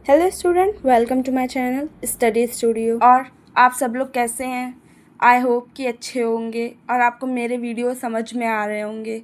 Hello student, welcome to my channel Study Studio. और आप सब लोग कैसे हैं? आई होप कि अच्छे होंगे और आपको मेरे वीडियो समझ में आ रहे होंगे।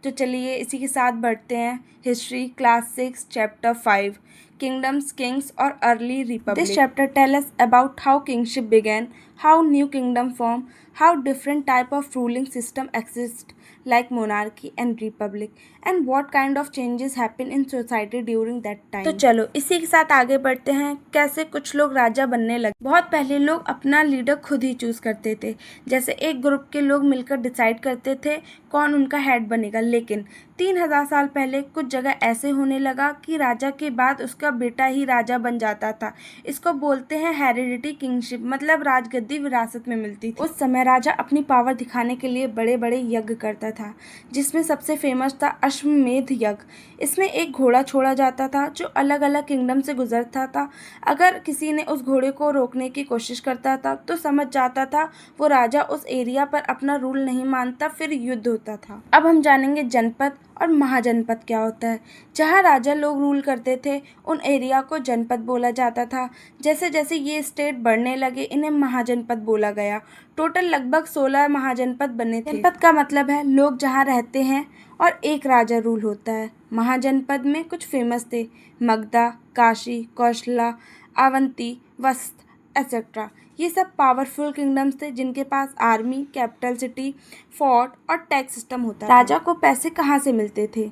तो चलिए इसी के साथ बढ़ते हैं। History class 6 chapter 5 kingdoms, kings और early republic. This chapter tell us about how kingship began, how new kingdom form, how different type of ruling system exist like monarchy and republic and what kind of changes happen in society during that time। तो चलो इसी के साथ आगे बढ़ते हैं। कैसे कुछ लोग राजा बनने लगे। बहुत पहले लोग अपना लीडर खुद ही चूज करते थे। जैसे एक ग्रुप के लोग मिलकर डिसाइड करते थे कौन उनका हेड बनेगा। लेकिन 3000 साल पहले कुछ जगह ऐसे होने लगा कि राजा के बाद उसका बेटा ही राजा बन जाता था। इसको बोलते हैं हेरिडिटी किंगशिप, मतलब राजगद्दी विरासत में मिलती थी। उस समय राजा अपनी पावर दिखाने के लिए बड़े बड़े यज्ञ करता था, जिसमें सबसे फेमस था अश्वमेध यज्ञ। इसमें एक घोड़ा छोड़ा जाता था जो अलग अलग किंगडम से गुजरता था। अगर किसी ने उस घोड़े को रोकने की कोशिश करता था तो समझ जाता था वो राजा उस एरिया पर अपना रूल नहीं मानता, फिर युद्ध होता था। अब हम जानेंगे जनपद और महाजनपद क्या होता है। जहाँ राजा लोग रूल करते थे उन एरिया को जनपद बोला जाता था। जैसे जैसे ये स्टेट बढ़ने लगे इन्हें महाजनपद बोला गया। टोटल लगभग 16 महाजनपद बने थे। जनपद का मतलब है लोग जहाँ रहते हैं और एक राजा रूल होता है। महाजनपद में कुछ फेमस थे: मगधा, काशी, कौशला, अवंती, वस्त एक्सेट्रा। ये सब पावरफुल किंगडम्स थे जिनके पास आर्मी, कैपिटल सिटी, फोर्ट और टैक्स सिस्टम होता था। राजा को पैसे कहाँ से मिलते थे?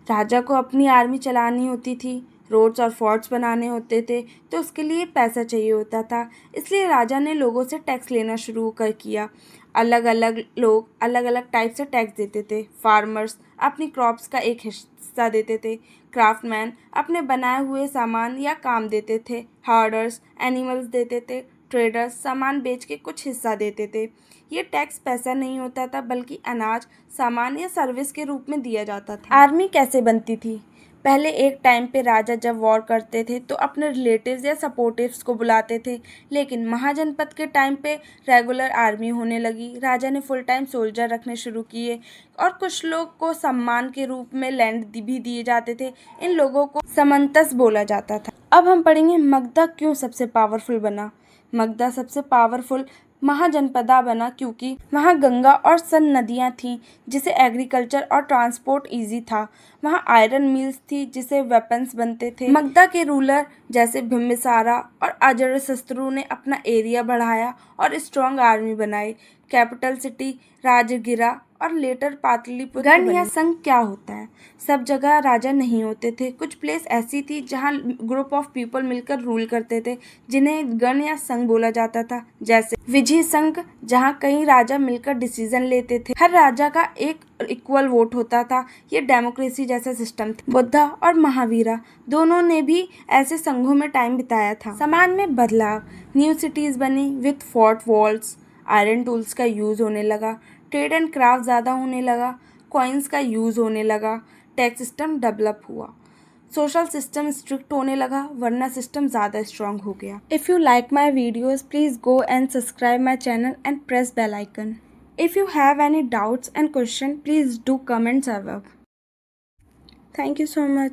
राजा को अपनी आर्मी चलानी होती थी, रोड्स और फोर्ट्स बनाने होते थे, तो उसके लिए पैसा चाहिए होता था। इसलिए राजा ने लोगों से टैक्स लेना शुरू कर किया। अलग अलग लोग अलग अलग टाइप से टैक्स देते थे। फार्मर्स अपनी क्रॉप्स का एक हिस्सा देते थे। क्राफ्टमैन अपने बनाए हुए सामान या काम देते थे। हर्डर्स एनिमल्स देते थे। ट्रेडर्स सामान बेच के कुछ हिस्सा देते थे। ये टैक्स पैसा नहीं होता था बल्कि अनाज, सामान या सर्विस के रूप में दिया जाता था। आर्मी कैसे बनती थी? पहले एक टाइम पे राजा जब वॉर करते थे तो अपने रिलेटिव्स या सपोर्टिव्स को बुलाते थे। लेकिन महाजनपद के टाइम पे रेगुलर आर्मी होने लगी। राजा ने फुल टाइम सोल्जर रखने शुरू किए और कुछ लोग को सम्मान के रूप में लैंड भी दिए जाते थे। इन लोगों को समंतस बोला जाता था। अब हम पढ़ेंगे मगधा क्यों सबसे पावरफुल बना। मगधा सबसे पावरफुल महाजनपदा बना क्योंकि वहाँ गंगा और सन नदियाँ थीं जिसे एग्रीकल्चर और ट्रांसपोर्ट इजी था। वहाँ आयरन मिल्स थी जिसे वेपन्स बनते थे। मगधा के रूलर जैसे बिम्बिसारा और अजातशत्रु ने अपना एरिया बढ़ाया और स्ट्रॉन्ग आर्मी बनाई। कैपिटल सिटी राजगिरा और लेटर पाटलिपुत्र। गण या संघ क्या होता है? सब जगह राजा नहीं होते थे। कुछ प्लेस ऐसी थी जहाँ ग्रुप ऑफ पीपल मिलकर रूल करते थे, जिन्हें गण या संघ बोला जाता था। जैसे विजय संघ, जहाँ कई राजा मिलकर डिसीजन लेते थे। हर राजा का एक इक्वल वोट होता था। ये डेमोक्रेसी जैसा सिस्टम था। बुद्धा और महावीरा दोनों ने भी ऐसे संघों में टाइम बिताया था। समाज में बदलाव, न्यू सिटीज बनी with fort walls. Iron tools का यूज होने लगा। ट्रेड एंड क्राफ्ट ज़्यादा होने लगा। कॉइन्स का यूज होने लगा। टैक्स सिस्टम डेवलप हुआ। सोशल सिस्टम स्ट्रिक्ट होने लगा वरना सिस्टम ज़्यादा स्ट्रांग हो गया। If you like my videos please go and subscribe my channel and press bell icon. If you have any doubts and question, please do comments above. Thank you so much.